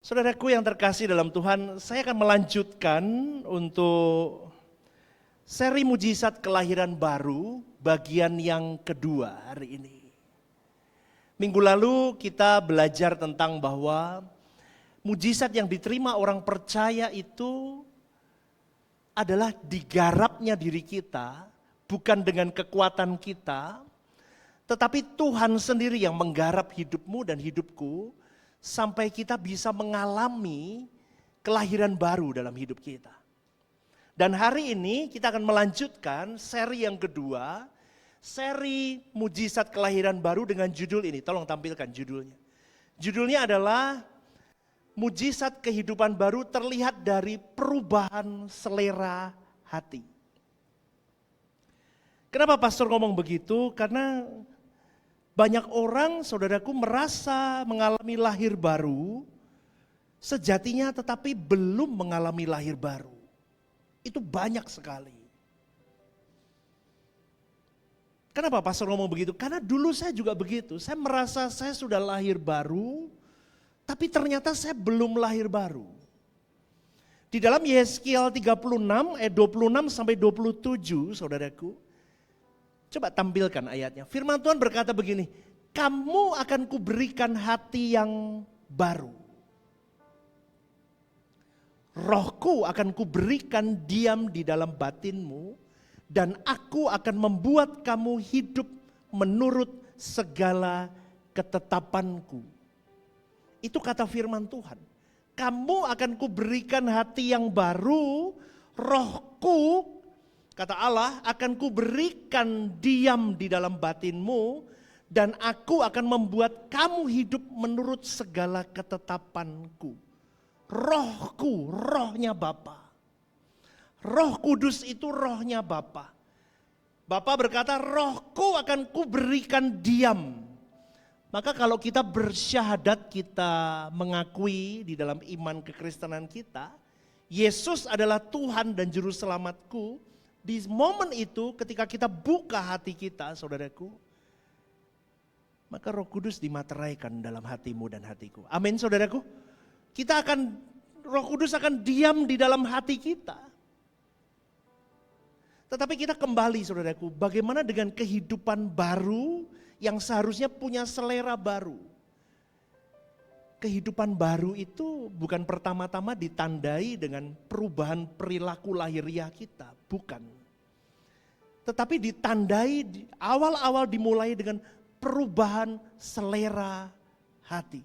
Saudaraku yang terkasih dalam Tuhan, saya akan melanjutkan untuk seri mujizat kelahiran baru bagian yang kedua hari ini. Minggu lalu kita belajar tentang bahwa mujizat yang diterima orang percaya itu adalah digarapnya diri kita, bukan dengan kekuatan kita, tetapi Tuhan sendiri yang menggarap hidupmu dan hidupku, sampai kita bisa mengalami kelahiran baru dalam hidup kita. Dan hari ini kita akan melanjutkan seri yang kedua, seri mujizat kelahiran baru dengan judul ini. Tolong tampilkan judulnya. Judulnya adalah mujizat kehidupan baru terlihat dari perubahan selera hati. Kenapa pastor ngomong begitu? Karena banyak orang, saudaraku, merasa mengalami lahir baru, sejatinya tetapi belum mengalami lahir baru. Itu banyak sekali. Kenapa pastor ngomong begitu? Karena dulu saya juga begitu. Saya merasa saya sudah lahir baru, tapi ternyata saya belum lahir baru. Di dalam Yeskiel 36 ayat 26 sampai 27, saudaraku, coba tampilkan ayatnya. Firman Tuhan berkata begini, kamu akan kuberikan hati yang baru. Rohku akan kuberikan diam di dalam batinmu, dan aku akan membuat kamu hidup menurut segala ketetapanku. Itu kata firman Tuhan. Kamu akan kuberikan hati yang baru, rohku, kata Allah, akan kuberikan diam di dalam batinmu, dan aku akan membuat kamu hidup menurut segala ketetapanku. Rohku, rohnya Bapa. Roh Kudus itu rohnya Bapa. Bapa berkata, rohku akan kuberikan diam. Maka kalau kita bersyahadat, kita mengakui di dalam iman kekristenan kita, Yesus adalah Tuhan dan Juru Selamatku. Di momen itu ketika kita buka hati kita, saudaraku, maka Roh Kudus dimateraikan dalam hatimu dan hatiku. Amin, saudaraku. Roh Kudus akan diam di dalam hati kita. Tetapi kita kembali, saudaraku, bagaimana dengan kehidupan baru yang seharusnya punya selera baru. Kehidupan baru itu bukan pertama-tama ditandai dengan perubahan perilaku lahiriah kita, bukan. Tetapi ditandai awal-awal dimulai dengan perubahan selera hati.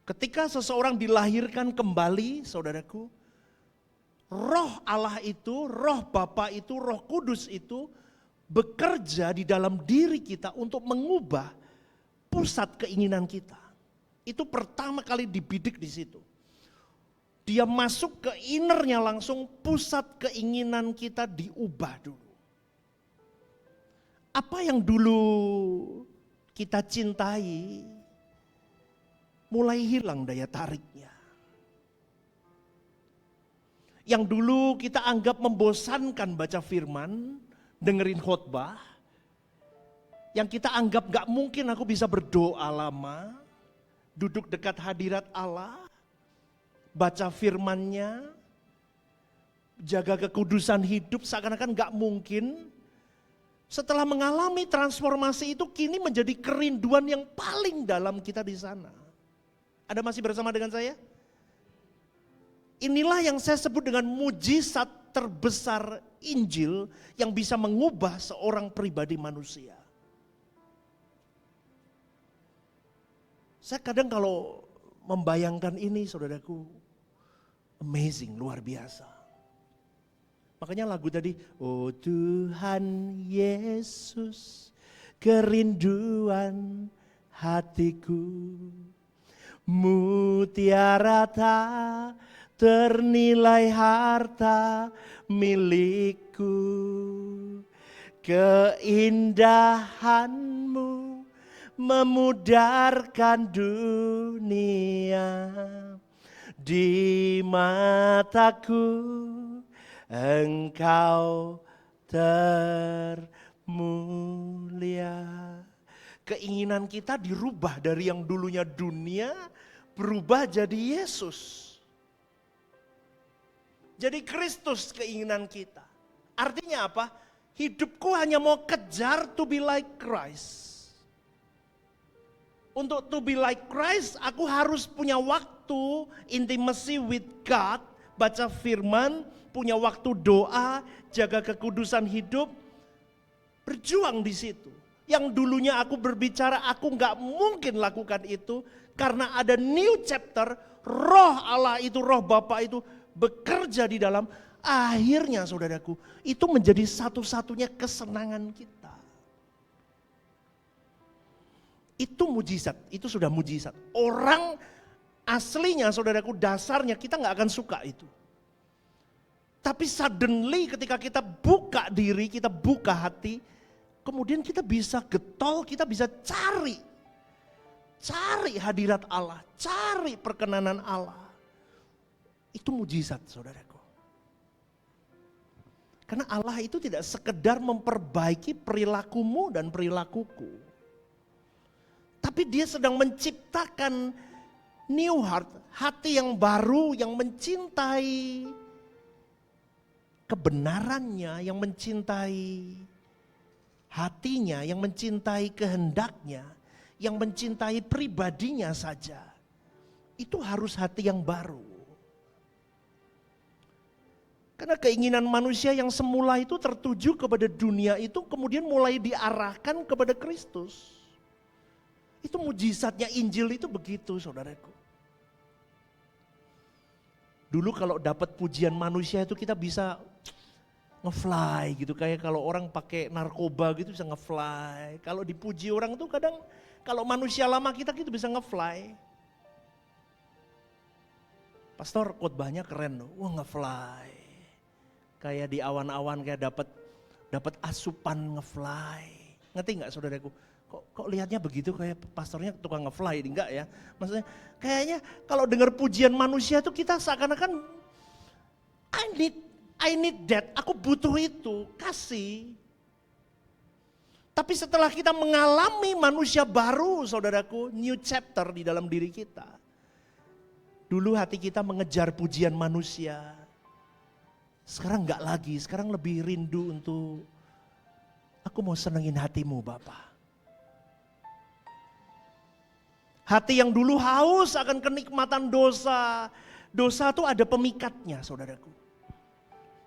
Ketika seseorang dilahirkan kembali, saudaraku, roh Allah itu, roh Bapa itu, Roh Kudus itu bekerja di dalam diri kita untuk mengubah pusat keinginan kita. Itu pertama kali dibidik di situ. Dia masuk ke innernya langsung, pusat keinginan kita diubah dulu. Apa yang dulu kita cintai, mulai hilang daya tariknya. Yang dulu kita anggap membosankan baca firman, dengerin khotbah, yang kita anggap gak mungkin aku bisa berdoa lama, duduk dekat hadirat Allah, baca firman-Nya, jaga kekudusan hidup, seakan-akan gak mungkin. Setelah mengalami transformasi itu, kini menjadi kerinduan yang paling dalam kita di sana. Ada masih bersama dengan saya? Inilah yang saya sebut dengan mujizat terbesar Injil yang bisa mengubah seorang pribadi manusia. Saya kadang kalau membayangkan ini, saudaraku, amazing, luar biasa. Makanya lagu tadi, oh Tuhan Yesus, kerinduan hatiku, mutiara tak ternilai harta milikku, keindahanmu memudarkan dunia, di mataku engkau termulia. keinginan kita dirubah dari yang dulunya dunia, berubah jadi Yesus. Jadi Kristus keinginan kita. Artinya apa? Hidupku hanya mau kejar to be like Christ. Untuk to be like Christ, aku harus punya waktu intimacy with God, baca firman, punya waktu doa, jaga kekudusan hidup, berjuang di situ. Yang dulunya aku berbicara, aku nggak mungkin lakukan itu, karena ada new chapter, roh Allah itu, roh Bapa itu bekerja di dalam, akhirnya saudaraku, itu menjadi satu-satunya kesenangan kita. Itu mujizat, itu sudah mujizat. Orang aslinya saudaraku, dasarnya kita nggak akan suka itu. Tapi suddenly ketika kita buka diri, kita buka hati, kemudian kita bisa getol, kita bisa cari hadirat Allah, cari perkenanan Allah. Itu mujizat saudaraku. Karena Allah itu tidak sekedar memperbaiki perilakumu dan perilakuku. Tapi dia sedang menciptakan new heart, hati yang baru, yang mencintai kebenarannya, yang mencintai hatinya, yang mencintai kehendaknya, yang mencintai pribadinya saja. Itu harus hati yang baru. Karena keinginan manusia yang semula itu tertuju kepada dunia itu kemudian mulai diarahkan kepada Kristus. Itu mujizatnya Injil itu begitu saudaraku. Dulu kalau dapat pujian manusia itu kita bisa nge-fly gitu. Kayak kalau orang pakai narkoba gitu bisa nge-fly. Kalau dipuji orang tuh kadang kalau manusia lama kita gitu bisa nge-fly. Pastor khotbahnya keren loh, wah nge-fly. Kayak di awan-awan kayak dapat asupan nge-fly. Ngerti nggak saudaraku? Kok lihatnya begitu kayak pastornya tukang nge-fly, enggak ya? Maksudnya kayaknya kalau dengar pujian manusia itu kita seakan-akan I need that, aku butuh itu, kasih. Tapi setelah kita mengalami manusia baru saudaraku, new chapter di dalam diri kita. Dulu hati kita mengejar pujian manusia. Sekarang enggak lagi, sekarang lebih rindu untuk aku mau senengin hatimu Bapa. Hati yang dulu haus akan kenikmatan dosa. Dosa itu ada pemikatnya saudaraku.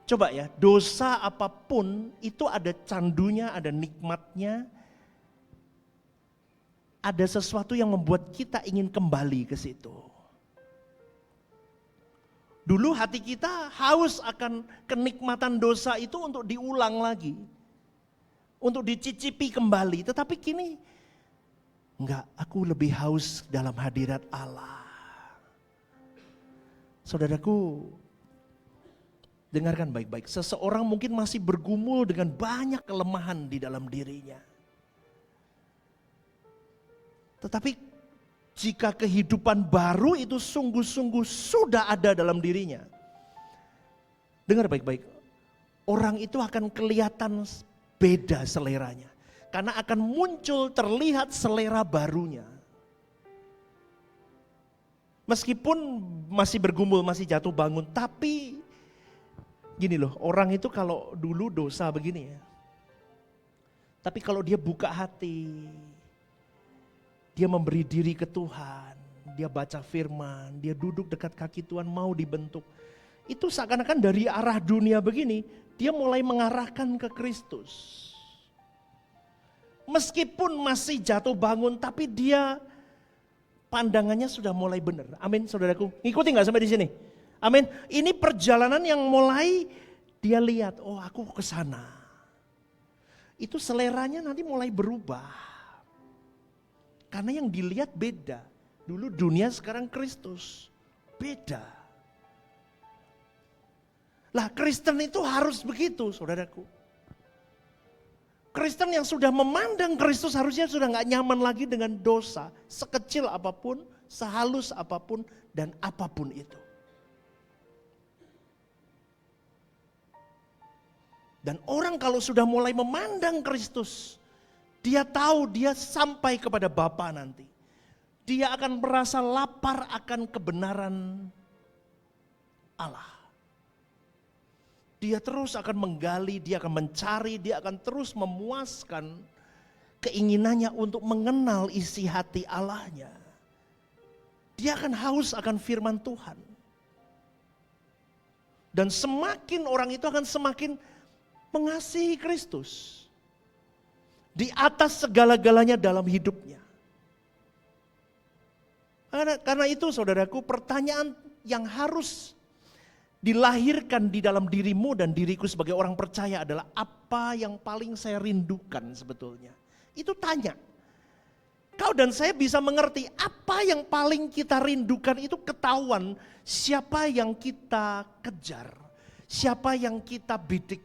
Coba ya, dosa apapun itu ada candunya, ada nikmatnya. Ada sesuatu yang membuat kita ingin kembali ke situ. Dulu hati kita haus akan kenikmatan dosa itu untuk diulang lagi. Untuk dicicipi kembali, tetapi kini enggak, aku lebih haus dalam hadirat Allah. Saudaraku, dengarkan baik-baik. Seseorang mungkin masih bergumul dengan banyak kelemahan di dalam dirinya. Tetapi jika kehidupan baru itu sungguh-sungguh sudah ada dalam dirinya. Dengar baik-baik. Orang itu akan kelihatan beda seleranya. Karena akan muncul terlihat selera barunya. Meskipun masih bergumul, masih jatuh bangun. Tapi gini loh, orang itu kalau dulu dosa begini ya. Tapi kalau dia buka hati, dia memberi diri ke Tuhan, dia baca firman, dia duduk dekat kaki Tuhan mau dibentuk. Itu seakan-akan dari arah dunia begini, dia mulai mengarahkan ke Kristus. Meskipun masih jatuh bangun, tapi dia pandangannya sudah mulai benar. Amin, saudaraku. Ngikuti nggak sampai di sini? Amin. Ini perjalanan yang mulai dia lihat, oh aku ke sana. Itu seleranya nanti mulai berubah. Karena yang dilihat beda. Dulu dunia, sekarang Kristus. Beda. Lah Kristen itu harus begitu, saudaraku. Kristen yang sudah memandang Kristus harusnya sudah gak nyaman lagi dengan dosa. Sekecil apapun, sehalus apapun, dan apapun itu. Dan orang kalau sudah mulai memandang Kristus, Dia tahu dia sampai kepada Bapa nanti. Dia akan merasa lapar akan kebenaran Allah. Dia terus akan menggali, dia akan mencari, dia akan terus memuaskan keinginannya untuk mengenal isi hati Allahnya. Dia akan haus akan firman Tuhan. Dan semakin orang itu akan semakin mengasihi Kristus. Di atas segala-galanya dalam hidupnya. Karena itu saudaraku, pertanyaan yang harus dilahirkan di dalam dirimu dan diriku sebagai orang percaya adalah apa yang paling saya rindukan sebetulnya. Itu tanya. Kau dan saya bisa mengerti apa yang paling kita rindukan itu ketahuan siapa yang kita kejar. Siapa yang kita bidik.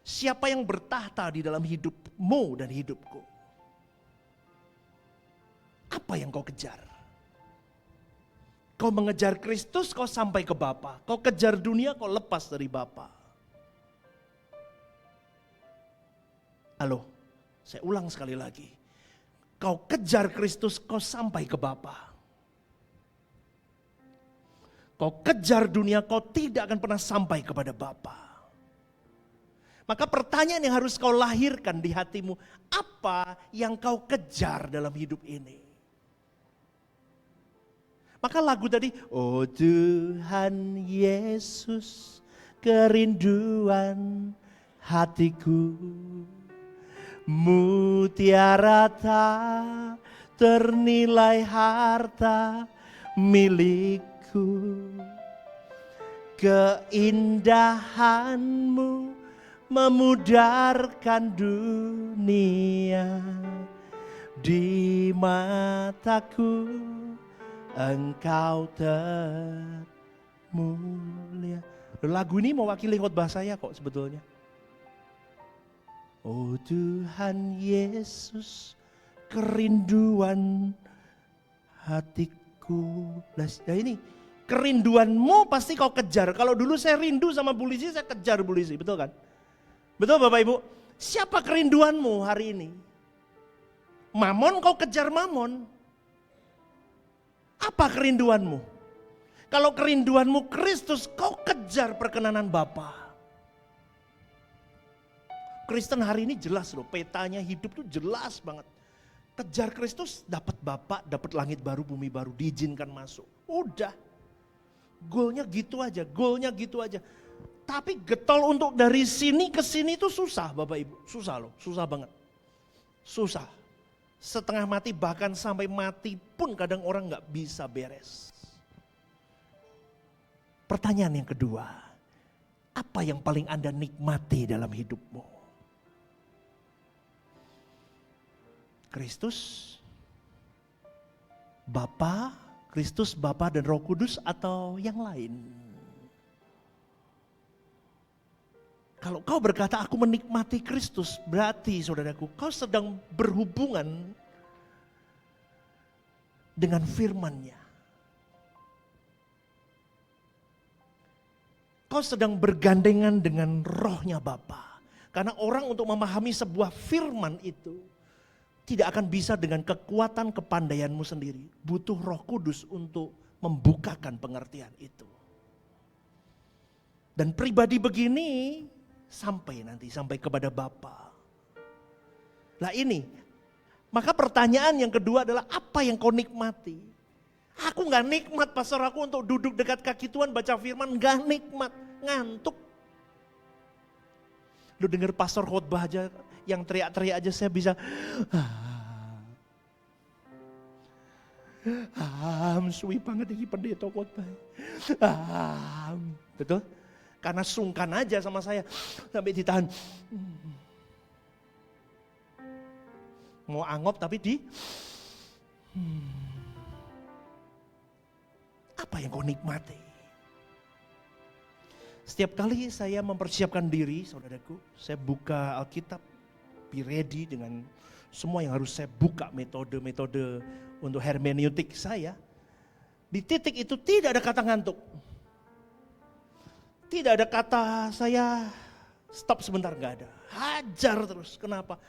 Siapa yang bertahta di dalam hidupmu dan hidupku. Apa yang kau kejar? Kau mengejar Kristus, kau sampai ke Bapa. Kau kejar dunia, kau lepas dari Bapa. Halo, saya ulang sekali lagi. Kau kejar Kristus, kau sampai ke Bapa. Kau kejar dunia, kau tidak akan pernah sampai kepada Bapa. Maka pertanyaan yang harus kau lahirkan di hatimu, apa yang kau kejar dalam hidup ini? Maka lagu tadi, oh Tuhan Yesus, kerinduan hatiku, mutiara tak ternilai harta milikku, keindahanmu memudarkan dunia di mataku. Engkau termulia. Lagu ini mewakili khotbah saya kok sebetulnya. Oh Tuhan Yesus, kerinduan hatiku. Nah ini kerinduanmu pasti kau kejar. Kalau dulu saya rindu sama Bu Lizzy, saya kejar Bu Lizzy, betul kan? Betul Bapak Ibu? Siapa kerinduanmu hari ini? Mamon, kau kejar mamon. Apa kerinduanmu? Kalau kerinduanmu Kristus, kau kejar perkenanan Bapa. Kristen hari ini jelas loh, petanya hidup tuh jelas banget. Kejar Kristus, dapat Bapa, dapat langit baru, bumi baru, diizinkan masuk. Udah. Goalnya gitu aja, Tapi getol untuk dari sini ke sini itu susah Bapak Ibu. Susah loh, susah banget. Susah. Setengah mati bahkan sampai mati pun kadang orang gak bisa beres. Pertanyaan yang kedua, apa yang paling Anda nikmati dalam hidupmu? Kristus, Bapa, Kristus, Bapa dan Roh Kudus atau yang lain? Kalau kau berkata aku menikmati Kristus, berarti saudaraku kau sedang berhubungan dengan firman-Nya. Kau sedang bergandengan dengan rohnya Bapa. Karena orang untuk memahami sebuah firman itu tidak akan bisa dengan kekuatan kepandaianmu sendiri. Butuh Roh Kudus untuk membukakan pengertian itu. Dan pribadi begini sampai kepada Bapa. Lah ini, maka pertanyaan yang kedua adalah apa yang kau nikmati? Aku gak nikmat pastor aku untuk duduk dekat kaki Tuhan baca firman, gak nikmat, ngantuk. Lu dengar pastor khotbah aja, yang teriak-teriak aja saya bisa suwi banget ini pendeta khotbah. Betul? Karena sungkan aja sama saya, sampai ditahan. Mau angop tapi apa yang kau nikmati? Setiap kali saya mempersiapkan diri, saudaraku, saya buka Alkitab, be ready dengan semua yang harus saya buka, metode-metode untuk hermeneutik saya. Di titik itu tidak ada kata ngantuk. Tidak ada kata saya stop sebentar, gak ada. Hajar terus, kenapa?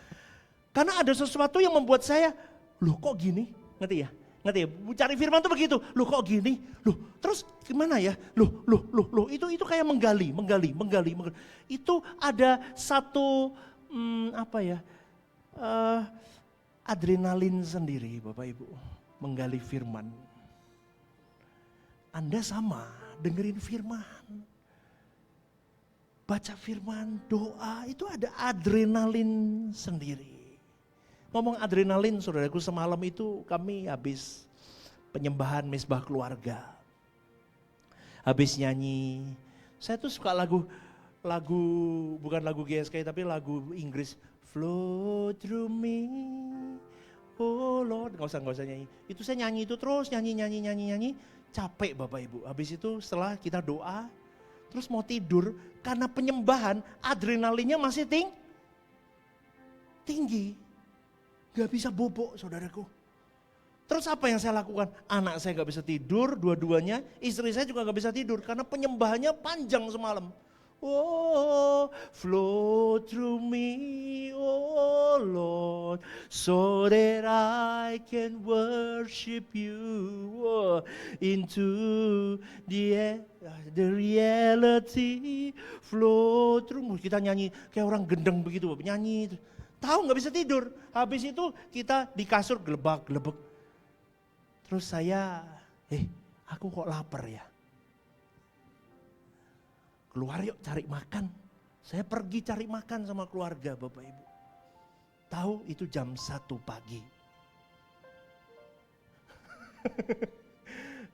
Karena ada sesuatu yang membuat saya, loh kok gini? Ngerti ya? Ngerti ya? Cari firman tuh begitu. Loh kok gini? Loh terus gimana ya? Loh itu kayak menggali. Itu ada satu adrenalin sendiri Bapak Ibu. Menggali firman. Anda sama, dengerin firman. Baca firman, doa, itu ada adrenalin sendiri. Ngomong adrenalin, saudaraku, semalam itu kami habis penyembahan Mezbah Keluarga. Habis nyanyi, saya tuh suka lagu, bukan lagu GSK tapi lagu Inggris. Flow through me, oh Lord, gak usah nyanyi. Itu saya nyanyi itu terus, nyanyi, capek Bapak Ibu. Habis itu setelah kita doa, terus mau tidur, karena penyembahan adrenalinnya masih tinggi. Gak bisa bobok saudaraku. Terus apa yang saya lakukan? Anak saya gak bisa tidur, dua-duanya. Istri saya juga gak bisa tidur karena penyembahannya panjang semalam. Oh, flow through me, oh Lord, so that I can worship you into the reality. Flow through. Kita nyanyi kayak orang gendeng begitu, nyanyi. Tahu nggak bisa tidur. Habis itu kita di kasur gelebak-gelebek. Terus saya, aku kok lapar ya. Keluar yuk cari makan. Saya pergi cari makan sama keluarga Bapak Ibu. Tahu itu jam 1 pagi.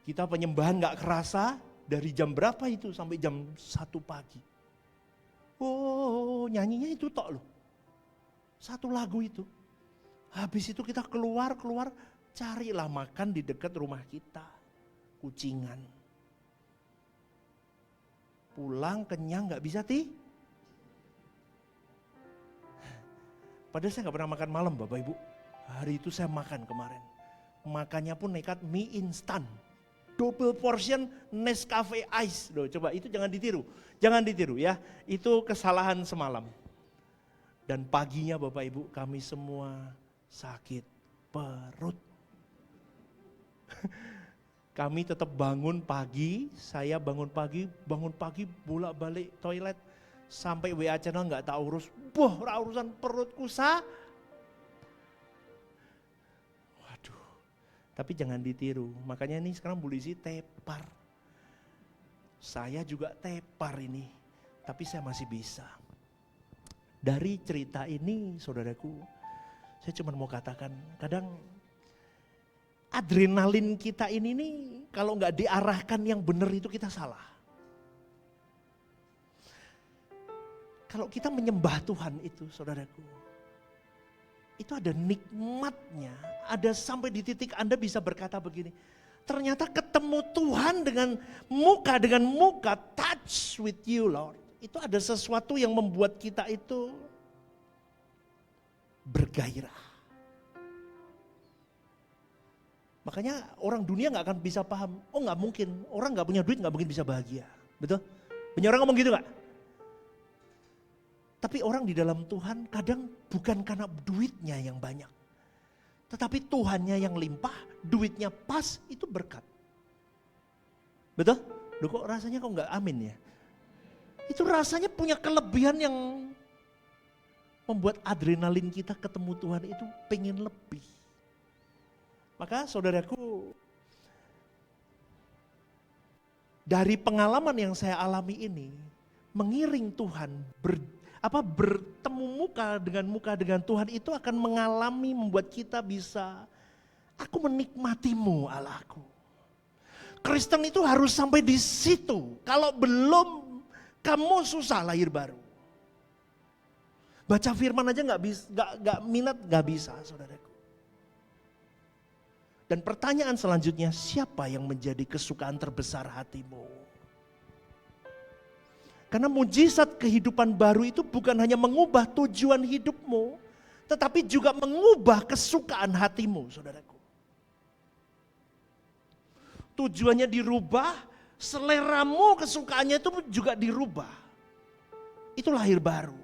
Kita penyembahan nggak kerasa dari jam berapa itu sampai jam 1 pagi. Oh nyanyinya itu tok loh. Satu lagu itu. Habis itu kita keluar, carilah makan di dekat rumah kita. Kucingan. Pulang kenyang gak bisa Padahal saya gak pernah makan malam Bapak Ibu. Hari itu saya makan kemarin. Makannya pun nekat mie instan. Double portion Nescafe Ice. Loh, coba itu jangan ditiru ya. Itu kesalahan semalam. Dan paginya Bapak Ibu kami semua sakit perut. Kami tetap bangun pagi, saya bangun pagi bolak-balik toilet. Sampai WA channel gak tak urus. Urusan perutku Waduh, tapi jangan ditiru. Makanya ini sekarang Bu Lisi tepar. Saya juga tepar ini, tapi saya masih bisa. Dari cerita ini saudaraku, saya cuma mau katakan kadang adrenalin kita ini nih kalau nggak diarahkan yang benar itu kita salah. Kalau kita menyembah Tuhan itu saudaraku, itu ada nikmatnya, ada sampai di titik Anda bisa berkata begini, ternyata ketemu Tuhan dengan muka, touch with you Lord. Itu ada sesuatu yang membuat kita itu bergairah. Makanya orang dunia gak akan bisa paham, oh gak mungkin, orang gak punya duit gak mungkin bisa bahagia. Betul? Banyak orang ngomong gitu gak? Tapi orang di dalam Tuhan kadang bukan karena duitnya yang banyak. Tetapi Tuhannya yang limpah, duitnya pas, itu berkat. Betul? Loh kok rasanya kok gak amin ya? Itu rasanya punya kelebihan yang membuat adrenalin kita ketemu Tuhan itu pengen lebih. Maka saudaraku, dari pengalaman yang saya alami ini, mengiring Tuhan, bertemu muka dengan Tuhan itu akan mengalami membuat kita bisa, aku menikmatimu Allahku. Kristen itu harus sampai di situ. Kalau belum, kamu susah lahir baru. Baca firman aja gak minat, gak bisa saudaraku. Dan pertanyaan selanjutnya, siapa yang menjadi kesukaan terbesar hatimu? Karena mujizat kehidupan baru itu bukan hanya mengubah tujuan hidupmu, tetapi juga mengubah kesukaan hatimu saudaraku. Tujuannya dirubah, seleramu, kesukaannya itu juga dirubah. Itu lahir baru.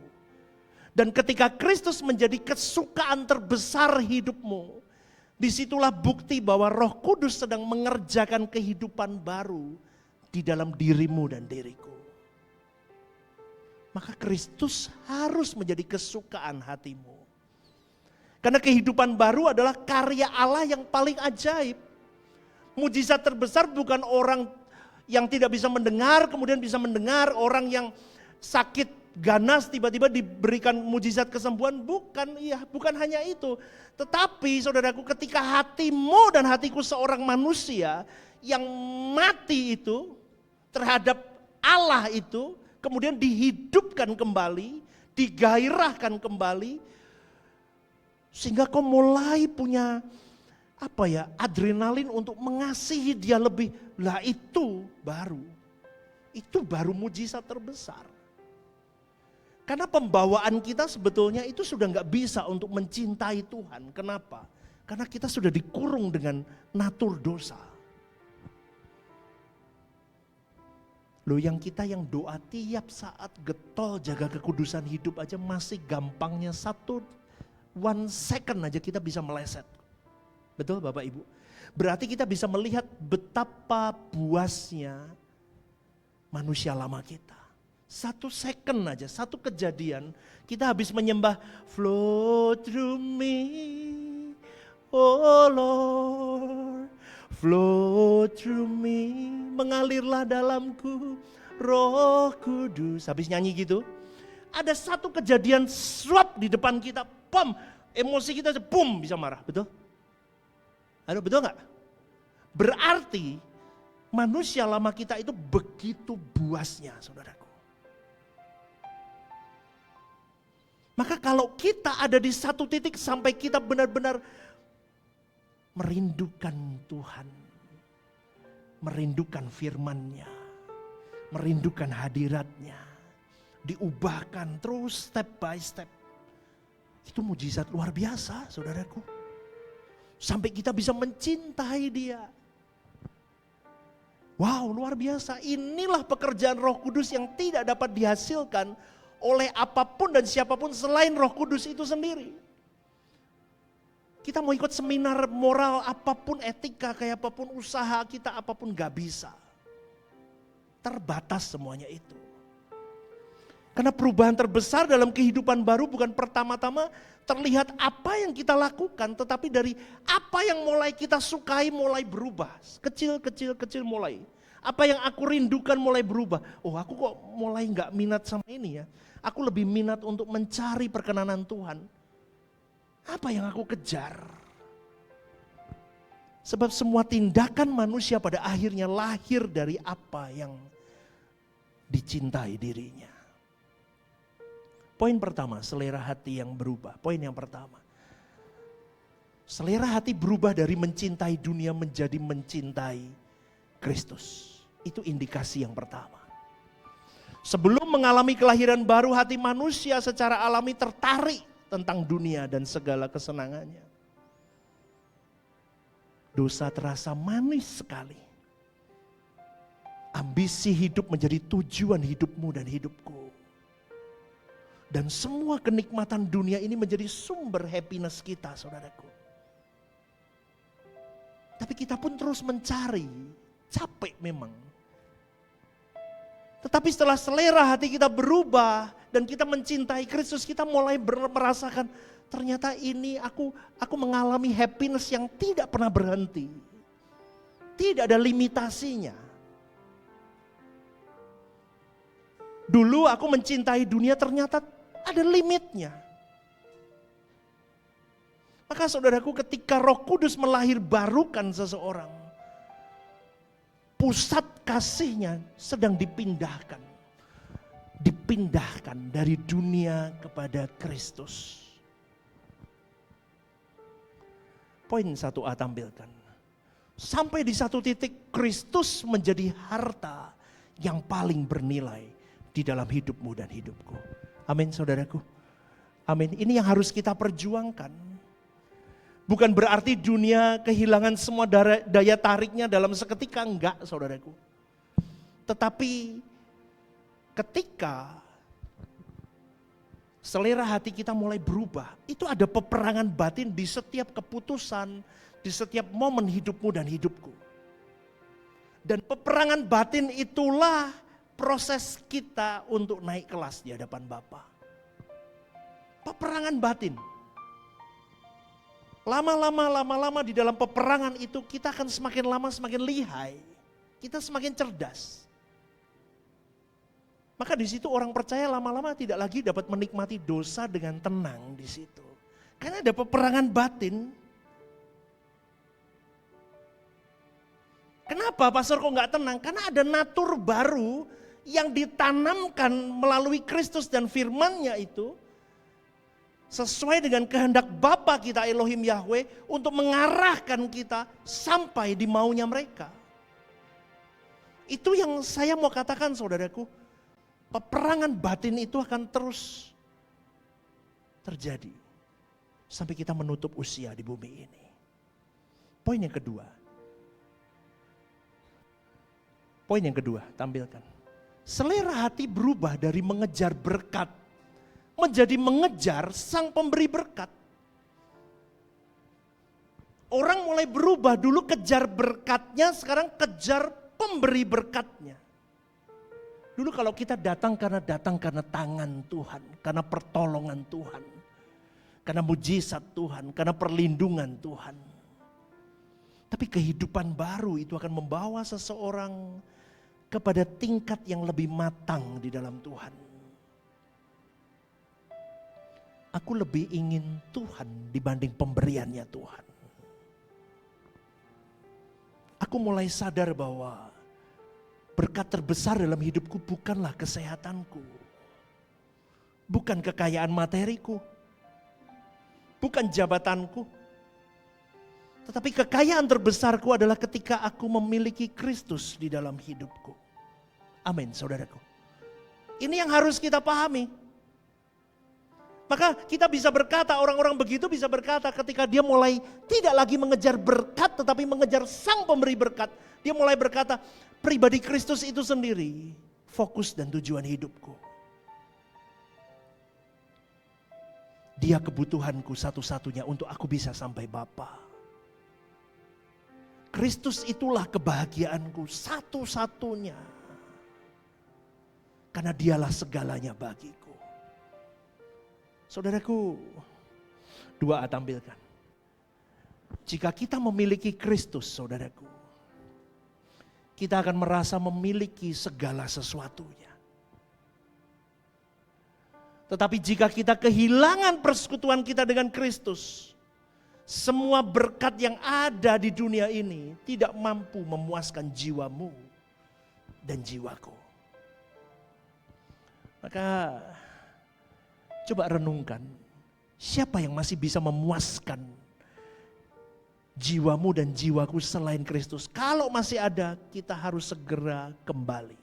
Dan ketika Kristus menjadi kesukaan terbesar hidupmu, disitulah bukti bahwa Roh Kudus sedang mengerjakan kehidupan baru di dalam dirimu dan diriku. Maka Kristus harus menjadi kesukaan hatimu. Karena kehidupan baru adalah karya Allah yang paling ajaib. Mujizat terbesar bukan orang yang tidak bisa mendengar, kemudian bisa mendengar. Orang yang sakit ganas tiba-tiba diberikan mujizat kesembuhan. Bukan hanya itu. Tetapi saudaraku, ketika hatimu dan hatiku seorang manusia yang mati itu terhadap Allah itu, kemudian dihidupkan kembali, digairahkan kembali, sehingga kau mulai punya adrenalin untuk mengasihi dia lebih. Lah itu baru mujizat terbesar. Karena pembawaan kita sebetulnya itu sudah gak bisa untuk mencintai Tuhan. Kenapa? Karena kita sudah dikurung dengan natur dosa. Loh, yang doa tiap saat getol jaga kekudusan hidup aja masih gampangnya 1 second aja kita bisa meleset. Betul Bapak Ibu? Berarti kita bisa melihat betapa buasnya manusia lama kita. 1 second aja, 1 kejadian kita habis menyembah flow through me, oh Lord, flow through me, mengalirlah dalamku Roh Kudus. Habis nyanyi gitu, ada 1 kejadian swap di depan kita, pom, emosi kita pum bisa marah, betul? Aduh, betul gak? Berarti manusia lama kita itu begitu buasnya, saudaraku. Maka kalau kita ada di 1 titik sampai kita benar-benar merindukan Tuhan, merindukan firman-Nya, merindukan hadirat-Nya, diubahkan terus step by step. Itu mujizat luar biasa, saudaraku. Sampai kita bisa mencintai dia. Wow, luar biasa. Inilah pekerjaan Roh Kudus yang tidak dapat dihasilkan oleh apapun dan siapapun selain Roh Kudus itu sendiri. Kita mau ikut seminar moral apapun, etika kayak apapun, usaha kita apapun gak bisa. Terbatas semuanya itu. Karena perubahan terbesar dalam kehidupan baru bukan pertama-tama terlihat apa yang kita lakukan, tetapi dari apa yang mulai kita sukai mulai berubah. Kecil mulai. Apa yang aku rindukan mulai berubah. Oh, aku kok mulai gak minat sama ini ya. Aku lebih minat untuk mencari perkenanan Tuhan. Apa yang aku kejar? Sebab semua tindakan manusia pada akhirnya lahir dari apa yang dicintai dirinya. Poin pertama, selera hati yang berubah. Poin yang pertama. Selera hati berubah dari mencintai dunia menjadi mencintai Kristus. Itu indikasi yang pertama. Sebelum mengalami kelahiran baru, hati manusia secara alami tertarik tentang dunia dan segala kesenangannya. Dosa terasa manis sekali. Ambisi hidup menjadi tujuan hidupmu dan hidupku. Dan semua kenikmatan dunia ini menjadi sumber happiness kita, saudaraku. Tapi kita pun terus mencari, capek memang. Tetapi setelah selera hati kita berubah dan kita mencintai Kristus, kita mulai merasakan ternyata ini aku mengalami happiness yang tidak pernah berhenti. Tidak ada limitasinya. Dulu aku mencintai dunia ternyata ada limitnya. Maka saudaraku, ketika Roh Kudus melahirbarukan seseorang, pusat kasihnya sedang dipindahkan. Dipindahkan dari dunia kepada Kristus. Poin 1A tampilkan. Sampai di 1 titik Kristus menjadi harta yang paling bernilai di dalam hidupmu dan hidupku. Amin saudaraku. Amin. Ini yang harus kita perjuangkan. Bukan berarti dunia kehilangan semua daya tariknya dalam seketika, enggak saudaraku. Tetapi ketika selera hati kita mulai berubah. Itu ada peperangan batin di setiap keputusan, di setiap momen hidupmu dan hidupku. Dan peperangan batin itulah proses kita untuk naik kelas di hadapan Bapa. Peperangan batin. Lama-lama di dalam peperangan itu kita akan semakin lama semakin lihai. Kita semakin cerdas. Maka di situ orang percaya lama-lama tidak lagi dapat menikmati dosa dengan tenang di situ. Karena ada peperangan batin. Kenapa pastor kok nggak tenang? Karena ada natur baru yang ditanamkan melalui Kristus dan firman-Nya itu. Sesuai dengan kehendak Bapa kita Elohim Yahweh untuk mengarahkan kita sampai di maunya mereka. Itu yang saya mau katakan saudaraku. Peperangan batin itu akan terus terjadi. Sampai kita menutup usia di bumi ini. Poin yang kedua. Poin yang kedua, tampilkan. Selera hati berubah dari mengejar berkat menjadi mengejar sang pemberi berkat. Orang mulai berubah, dulu kejar berkatnya, sekarang kejar pemberi berkatnya. Dulu kalau kita datang karena tangan Tuhan, karena pertolongan Tuhan, karena mujizat Tuhan, karena perlindungan Tuhan. Tapi kehidupan baru itu akan membawa seseorang kepada tingkat yang lebih matang di dalam Tuhan. Aku lebih ingin Tuhan dibanding pemberiannya Tuhan. Aku mulai sadar bahwa berkat terbesar dalam hidupku bukanlah kesehatanku. Bukan kekayaan materiku. Bukan jabatanku. Tetapi kekayaan terbesarku adalah ketika aku memiliki Kristus di dalam hidupku. Amin, saudaraku. Ini yang harus kita pahami. Maka kita bisa berkata, orang-orang begitu bisa berkata ketika dia mulai tidak lagi mengejar berkat tetapi mengejar sang pemberi berkat. Dia mulai berkata, pribadi Kristus itu sendiri fokus dan tujuan hidupku. Dia kebutuhanku satu-satunya untuk aku bisa sampai Bapa. Kristus itulah kebahagiaanku satu-satunya. Karena dialah segalanya bagiku. Saudaraku, 2A tampilkan. Jika kita memiliki Kristus, saudaraku, kita akan merasa memiliki segala sesuatunya. Tetapi jika kita kehilangan persekutuan kita dengan Kristus, semua berkat yang ada di dunia ini tidak mampu memuaskan jiwamu dan jiwaku. Maka coba renungkan, siapa yang masih bisa memuaskan jiwamu dan jiwaku selain Kristus? Kalau masih ada, kita harus segera kembali.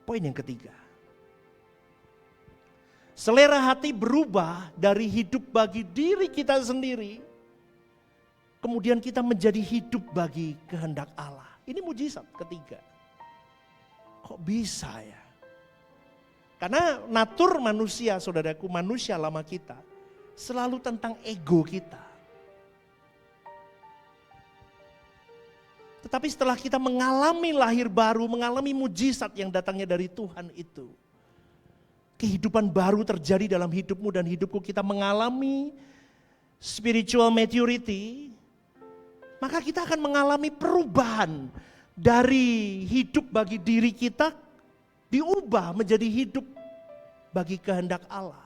Poin yang ketiga. Selera hati berubah dari hidup bagi diri kita sendiri. Kemudian kita menjadi hidup bagi kehendak Allah. Ini mujizat ketiga. Kok bisa ya? Karena natur manusia, saudaraku, manusia lama kita selalu tentang ego kita. Tetapi setelah kita mengalami lahir baru, mengalami mujizat yang datangnya dari Tuhan itu, kehidupan baru terjadi dalam hidupmu dan hidupku, kita mengalami spiritual maturity, maka kita akan mengalami perubahan dari hidup bagi diri kita diubah menjadi hidup bagi kehendak Allah.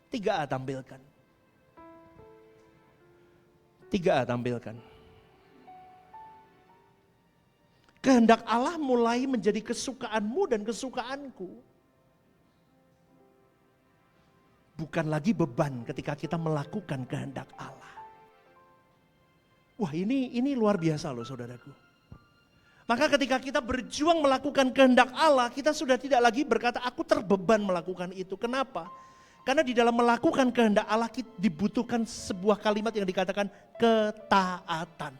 3A tampilkan. 3A tampilkan. Kehendak Allah mulai menjadi kesukaanmu dan kesukaanku. Bukan lagi beban ketika kita melakukan kehendak Allah. Wah, ini luar biasa loh saudaraku. Maka ketika kita berjuang melakukan kehendak Allah, kita sudah tidak lagi berkata, aku terbeban melakukan itu. Kenapa? Karena di dalam melakukan kehendak Allah dibutuhkan sebuah kalimat yang dikatakan ketaatan.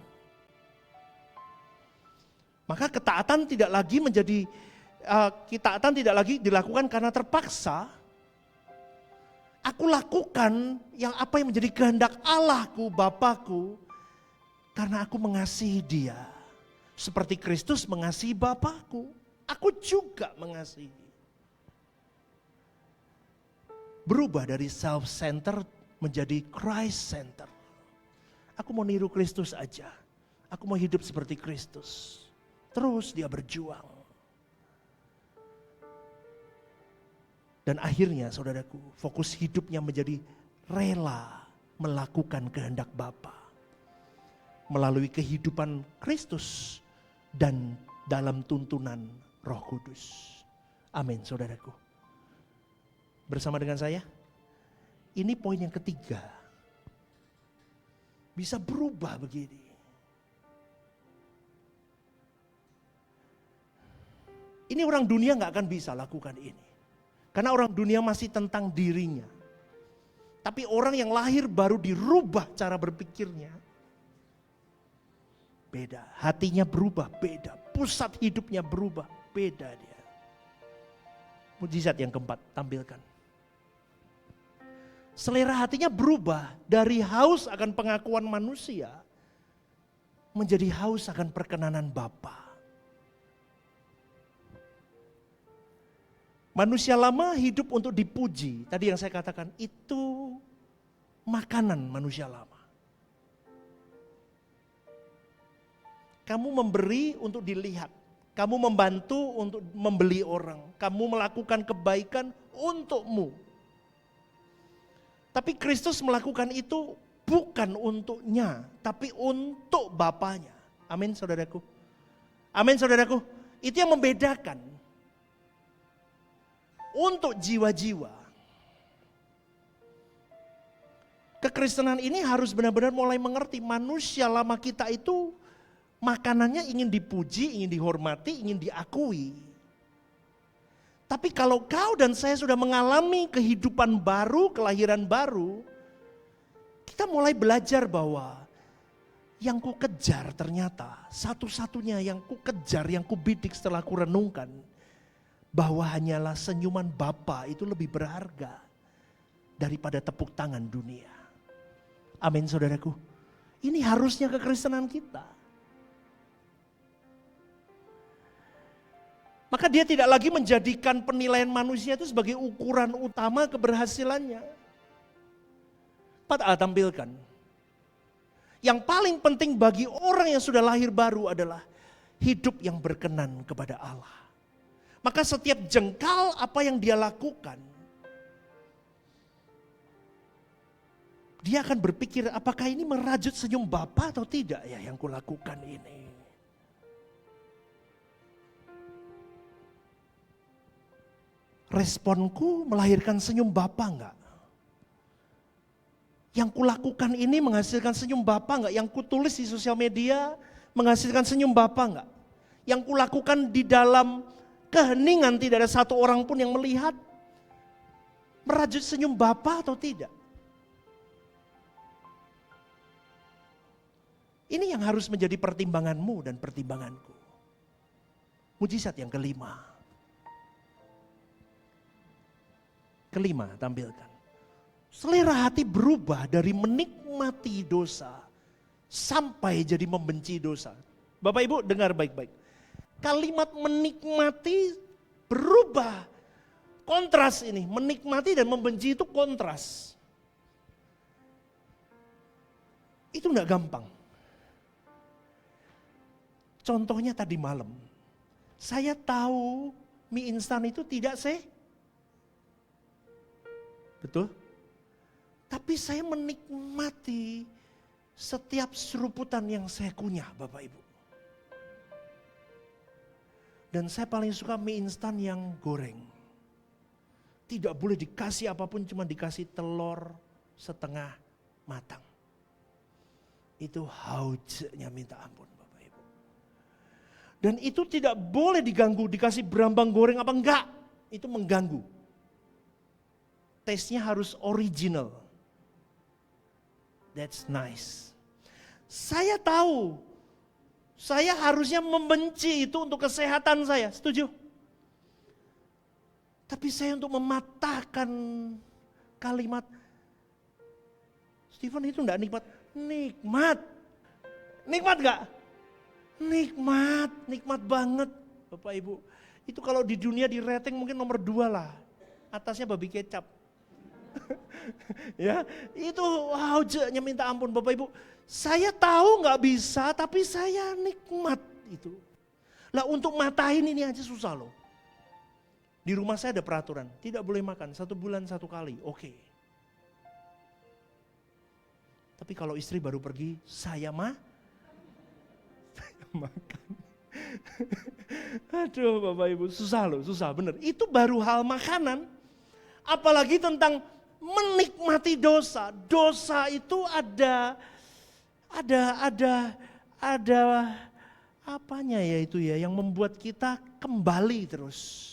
Maka ketaatan tidak lagi dilakukan karena terpaksa, Aku lakukan apa yang menjadi kehendak Allahku, Bapakku, karena aku mengasihi Dia. Seperti Kristus mengasihi Bapakku, aku juga mengasihi. Berubah dari self-centered menjadi Christ-centered. Aku mau niru Kristus aja. Aku mau hidup seperti Kristus. Terus dia berjuang. Dan akhirnya saudaraku, fokus hidupnya menjadi rela melakukan kehendak Bapa melalui kehidupan Kristus dan dalam tuntunan Roh Kudus. Amin, saudaraku. Bersama dengan saya, ini poin yang ketiga. Bisa berubah begini. Ini orang dunia gak akan bisa lakukan ini. Karena orang dunia masih tentang dirinya. Tapi orang yang lahir baru dirubah cara berpikirnya. Beda, hatinya berubah, beda. Pusat hidupnya berubah, beda dia. Mujizat yang keempat, tampilkan. Selera hatinya berubah dari haus akan pengakuan manusia menjadi haus akan perkenanan Bapa. Manusia lama hidup untuk dipuji. Tadi yang saya katakan itu makanan manusia lama. Kamu memberi untuk dilihat. Kamu membantu untuk membeli orang. Kamu melakukan kebaikan untukmu. Tapi Kristus melakukan itu bukan untuknya, tapi untuk Bapanya. Amin saudaraku. Amin saudaraku. Itu yang membedakan. Untuk jiwa-jiwa. Kekristenan ini harus benar-benar mulai mengerti manusia lama kita itu makanannya ingin dipuji, ingin dihormati, ingin diakui. Tapi kalau kau dan saya sudah mengalami kehidupan baru, kelahiran baru, kita mulai belajar bahwa yang ku kejar ternyata satu-satunya yang ku kejar, yang ku bidik setelah ku renungkan, bahwa hanyalah senyuman Bapa itu lebih berharga daripada tepuk tangan dunia. Amin saudaraku. Ini harusnya kekristenan kita. Maka dia tidak lagi menjadikan penilaian manusia itu sebagai ukuran utama keberhasilannya. 4A tampilkan. Yang paling penting bagi orang yang sudah lahir baru adalah hidup yang berkenan kepada Allah. Maka setiap jengkal apa yang dia lakukan, dia akan berpikir apakah ini merajut senyum Bapa atau tidak ya yang kulakukan ini. Responku melahirkan senyum Bapa enggak? Yang kulakukan ini menghasilkan senyum Bapa enggak? Yang kutulis di sosial media menghasilkan senyum Bapa enggak? Yang kulakukan di dalam keheningan tidak ada satu orang pun yang melihat merajut senyum Bapa atau tidak. Ini yang harus menjadi pertimbanganmu dan pertimbanganku. Mujizat yang kelima. Kelima tampilkan. Selera hati berubah dari menikmati dosa sampai jadi membenci dosa. Bapak Ibu dengar baik-baik. Kalimat menikmati berubah. Kontras ini, menikmati dan membenci itu kontras. Itu enggak gampang. Contohnya tadi malam. Saya tahu mie instan itu tidak betul? Tapi saya menikmati setiap seruputan yang saya kunyah Bapak Ibu. Dan saya paling suka mie instan yang goreng. Tidak boleh dikasih apapun, cuma dikasih telur setengah matang. Itu haujnya minta ampun Bapak Ibu. Dan itu tidak boleh diganggu, dikasih berambang goreng apa enggak. Itu mengganggu. Taste-nya harus original. That's nice. Saya tahu, saya harusnya membenci itu untuk kesehatan saya, setuju? Tapi saya untuk mematahkan kalimat, Stephen itu enggak nikmat. Nikmat. Nikmat enggak? Nikmat, nikmat banget Bapak Ibu. Itu kalau di dunia di rating mungkin nomor 2 lah. Atasnya babi kecap. Ya, itu wow, minta ampun Bapak Ibu. Saya tahu nggak bisa, tapi saya nikmat itu. Lah untuk matahin ini aja susah loh. Di rumah saya ada peraturan, tidak boleh makan 1 bulan 1 kali, oke. Tapi kalau istri baru pergi, saya makan. Aduh Bapak Ibu, susah loh, susah bener. Itu baru hal makanan, apalagi tentang menikmati dosa. Dosa itu ada apanya ya itu ya yang membuat kita kembali terus.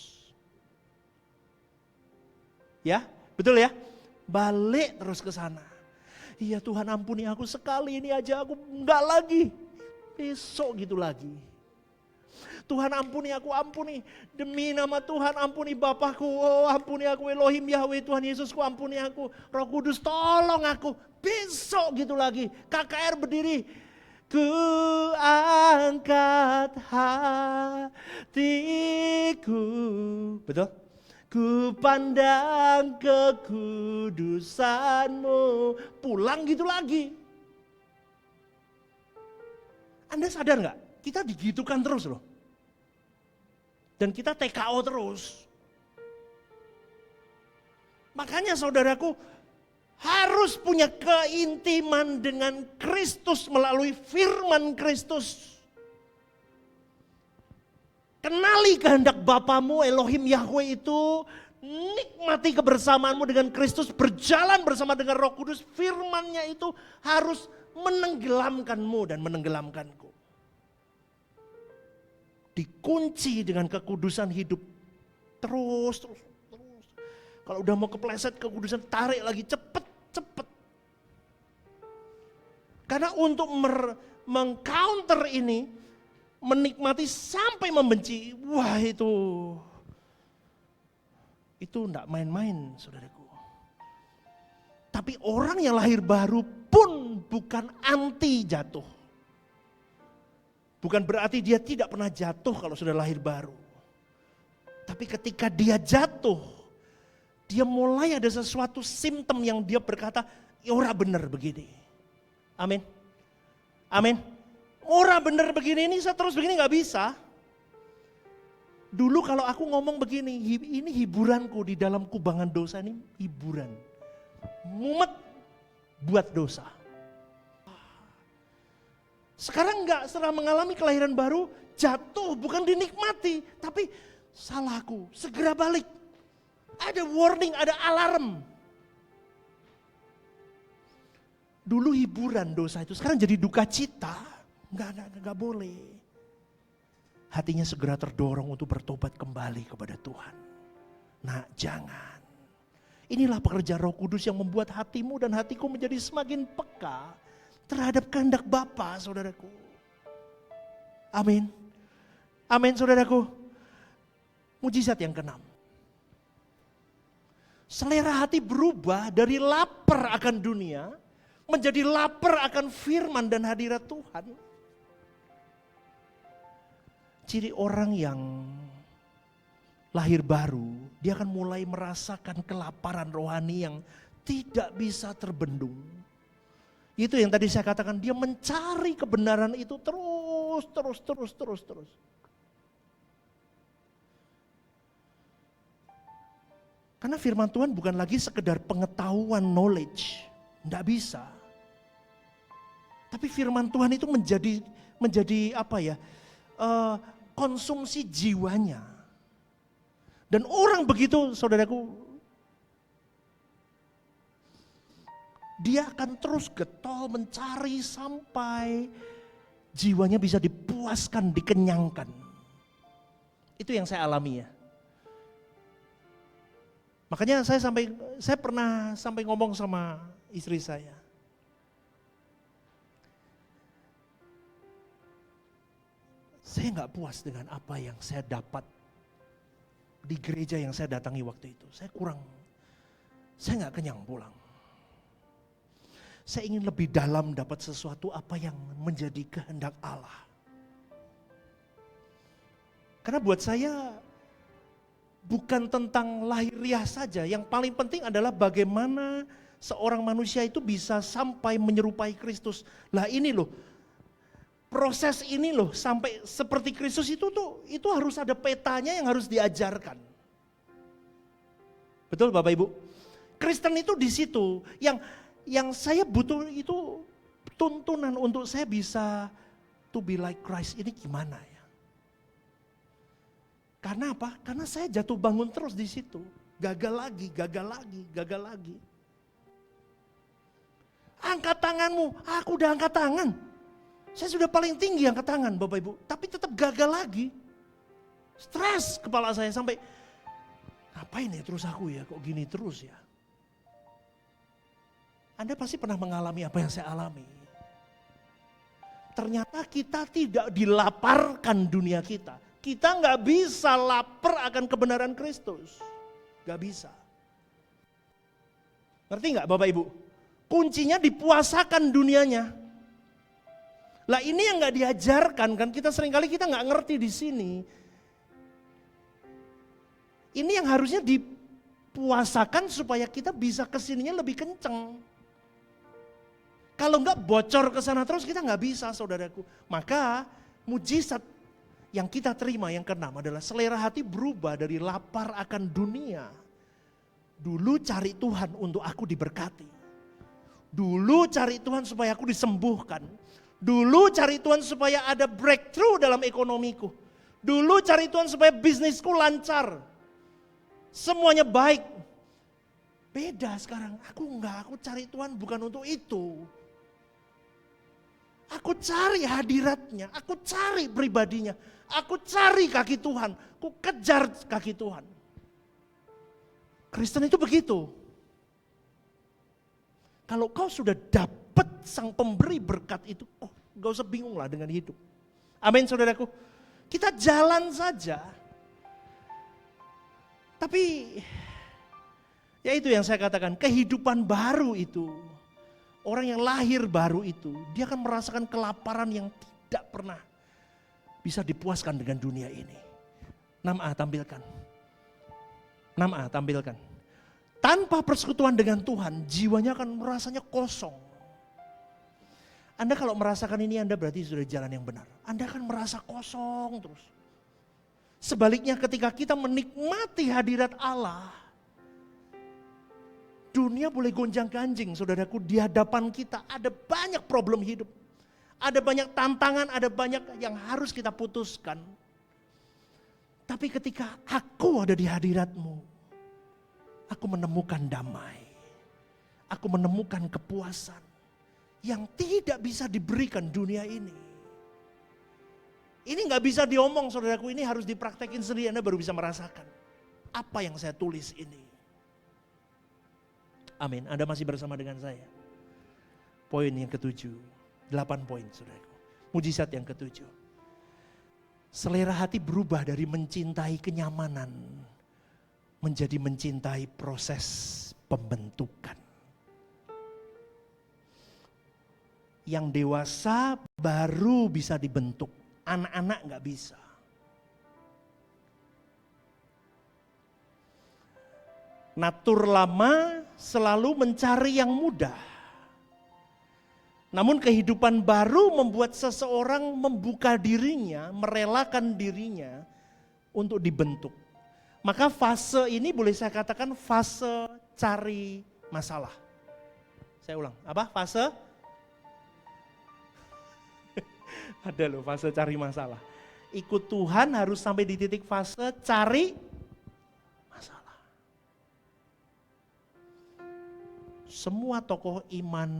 Ya, betul ya? Balik terus ke sana. Iya Tuhan ampuni aku sekali ini aja aku enggak lagi. Besok gitu lagi. Tuhan ampuni aku, ampuni. Demi nama Tuhan ampuni Bapakku. Oh ampuni aku Elohim Yahweh Tuhan Yesusku ampuni aku. Roh Kudus tolong aku. Besok gitu lagi. KKR berdiri. Ku angkat hatiku. Betul? Ku pandang kekudusanmu. Pulang gitu lagi. Anda sadar gak? Kita digitukan terus loh. Dan kita TKO terus. Makanya saudaraku harus punya keintiman dengan Kristus melalui firman Kristus. Kenali kehendak Bapamu Elohim Yahweh itu. Nikmati kebersamaanmu dengan Kristus. Berjalan bersama dengan Roh Kudus. Firman-Nya itu harus menenggelamkanmu dan menenggelamkanku. Dikunci dengan kekudusan hidup. Terus. Kalau udah mau kepleset kekudusan tarik lagi cepet. Karena untuk mengcounter ini, menikmati sampai membenci, wah itu enggak main-main saudaraku. Tapi orang yang lahir baru pun bukan anti jatuh. Bukan berarti dia tidak pernah jatuh kalau sudah lahir baru. Tapi ketika dia jatuh, dia mulai ada sesuatu simptom yang dia berkata, ya ora bener begini. Amin. Amin. Ora bener begini, ini saya terus begini gak bisa. Dulu kalau aku ngomong begini, ini hiburanku di dalam kubangan dosa ini hiburan. Mumet buat dosa. Sekarang enggak, setelah mengalami kelahiran baru, jatuh bukan dinikmati, tapi salahku, segera balik. Ada warning, ada alarm. Dulu hiburan dosa itu, sekarang jadi duka cita. Enggak boleh. Hatinya segera terdorong untuk bertobat kembali kepada Tuhan. Nah, jangan. Inilah pekerjaan Roh Kudus yang membuat hatimu dan hatiku menjadi semakin peka terhadap kehendak Bapa, saudaraku. Amin. Amin, saudaraku. Mujizat yang keenam. Selera hati berubah dari lapar akan dunia menjadi lapar akan firman dan hadirat Tuhan. Ciri orang yang lahir baru, dia akan mulai merasakan kelaparan rohani yang tidak bisa terbendung. Itu yang tadi saya katakan, dia mencari kebenaran itu terus. Karena firman Tuhan bukan lagi sekedar pengetahuan, knowledge. Tidak bisa. Tapi firman Tuhan itu menjadi apa ya, konsumsi jiwanya. Dan orang begitu, saudaraku, dia akan terus getol mencari sampai jiwanya bisa dipuaskan, dikenyangkan. Itu yang saya alami ya. Makanya saya pernah sampai ngomong sama istri saya. Saya nggak puas dengan apa yang saya dapat di gereja yang saya datangi waktu itu. Saya nggak kenyang pulang. Saya ingin lebih dalam dapat sesuatu apa yang menjadi kehendak Allah. Karena buat saya bukan tentang lahiriah saja. Yang paling penting adalah bagaimana seorang manusia itu bisa sampai menyerupai Kristus. Lah ini loh, proses ini loh sampai seperti Kristus itu harus ada petanya yang harus diajarkan. Betul Bapak Ibu? Kristen itu di situ yang saya butuh itu tuntunan untuk saya bisa to be like Christ. Ini gimana ya? Karena apa? Karena saya jatuh bangun terus di situ. Gagal lagi. Angkat tanganmu, aku udah angkat tangan. Saya sudah paling tinggi angkat tangan Bapak Ibu. Tapi tetap gagal lagi. Stres kepala saya sampai, ngapain ya terus aku ya, kok gini terus ya. Anda pasti pernah mengalami apa yang saya alami. Ternyata kita tidak dilaparkan dunia kita. Kita nggak bisa lapar akan kebenaran Kristus. Nggak bisa. Ngerti nggak Bapak Ibu? Kuncinya dipuasakan dunianya. Lah ini yang nggak diajarkan kan, kita seringkali kita nggak ngerti di sini. Ini yang harusnya dipuasakan supaya kita bisa kesininya lebih kenceng. Kalau enggak bocor ke sana terus kita nggak bisa saudaraku. Maka mujizat yang kita terima yang keenam adalah selera hati berubah dari lapar akan dunia. Dulu cari Tuhan untuk aku diberkati. Dulu cari Tuhan supaya aku disembuhkan. Dulu cari Tuhan supaya ada breakthrough dalam ekonomiku. Dulu cari Tuhan supaya bisnisku lancar. Semuanya baik. Beda sekarang, aku cari Tuhan bukan untuk itu. Aku cari hadiratnya, aku cari pribadinya, aku cari kaki Tuhan, aku kejar kaki Tuhan. Kristen itu begitu. Kalau kau sudah dapat sang pemberi berkat itu, gak usah bingung lah dengan hidup. Amin saudaraku. Kita jalan saja. Tapi ya itu yang saya katakan, kehidupan baru itu. Orang yang lahir baru itu, dia akan merasakan kelaparan yang tidak pernah bisa dipuaskan dengan dunia ini. 6A tampilkan. 6A tampilkan. Tanpa persekutuan dengan Tuhan, jiwanya akan merasanya kosong. Anda kalau merasakan ini, Anda berarti sudah jalan yang benar. Anda akan merasa kosong terus. Sebaliknya ketika kita menikmati hadirat Allah, dunia boleh gonjang-ganjing saudaraku, di hadapan kita ada banyak problem hidup. Ada banyak tantangan, ada banyak yang harus kita putuskan. Tapi ketika aku ada di hadirat-Mu, aku menemukan damai. Aku menemukan kepuasan yang tidak bisa diberikan dunia ini. Ini gak bisa diomong saudaraku, ini harus dipraktekin sendiri, Anda baru bisa merasakan apa yang saya tulis ini. Amin, Anda masih bersama dengan saya. Poin yang ke-7, 8 poin saudaraku. Mujizat yang ke-7. Selera hati berubah dari mencintai kenyamanan menjadi mencintai proses pembentukan. Yang dewasa baru bisa dibentuk, anak-anak gak bisa. Natur lama selalu mencari yang mudah. Namun kehidupan baru membuat seseorang membuka dirinya, merelakan dirinya untuk dibentuk. Maka fase ini boleh saya katakan fase cari masalah. Saya ulang, apa? Fase? Ada loh fase cari masalah. Ikut Tuhan harus sampai di titik fase cari masalah. Semua tokoh iman